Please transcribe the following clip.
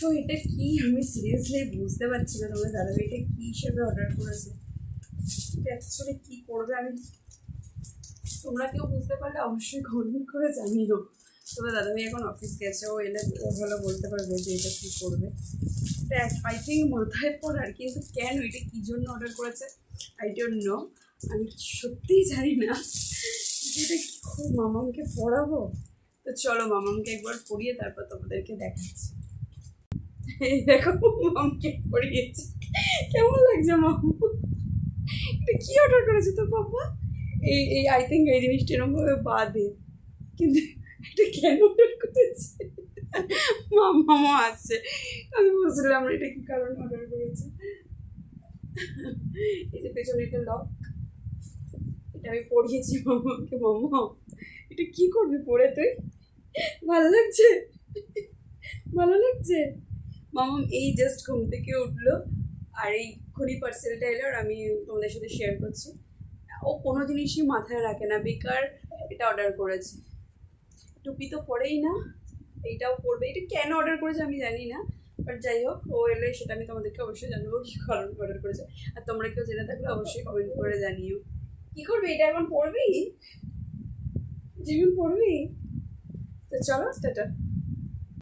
So এটা কি আমি সিরিয়াসলি বুঝতে পারছি না তোমার দাদাভাই এটা কী হিসেবে অর্ডার করেছে, এটা অ্যাকচুয়ালি কী করবে আমি, তোমরা কেউ বুঝতে পারলে অবশ্যই কমেন্ট করে জানিও। তোমার দাদাভাই এখন অফিস গেছে, ও এলে ও ভালো বলতে পারবে যে এটা কী করবে। এটা আই থিঙ্ক মাথায় পড়ার, কিন্তু কেন এটা কী জন্য অর্ডার করেছে আই ডোন্ট নো, আমি সত্যিই জানি না। এটা কি খুব মামামকে পড়াবো, তো চলো মামামকে একবার পড়িয়ে তারপর তোমাদেরকে দেখাচ্ছি। এই দেখো মামকে পড়িয়েছি, কেমন লাগছে মাম? এটা কি অর্ডার করেছে তো বাবা? এই আই থিঙ্ক এই জিনিসটা এরকমভাবে বাদে, কিন্তু এটা কেন অর্ডার করেছে? মামা আসছে, আমি বুঝলাম না এটা কি কারণে অর্ডার করেছে। এই যে পেছনে একটা লক, এটা আমি পড়িয়েছি মামাকে। মামা এটা কি করবি পড়ে তুই? ভালো লাগছে? ভালো লাগছে? মামাম এই জাস্ট ঘুম থেকে উঠলো আর এই খড়ি পার্সেলটা এলো আর আমি তোমাদের সাথে শেয়ার করছি। ও কোনো জিনিসই মাথায় রাখে না, বেকার এটা অর্ডার করেছে। টুপি তো পরেই না, এইটাও পরবে। এটা কেন অর্ডার করেছে আমি জানি না, বাট যাই হোক ও এলে সেটা আমি তোমাদেরকে অবশ্যই জানাবো কী কারণ অর্ডার করেছে। আর তোমরা কেউ জেনে থাকলে অবশ্যই কমেন্ট করে জানিও। কী করবি এটা এখন পড়বি? যেমন পড়বি? তো চলো টাটা।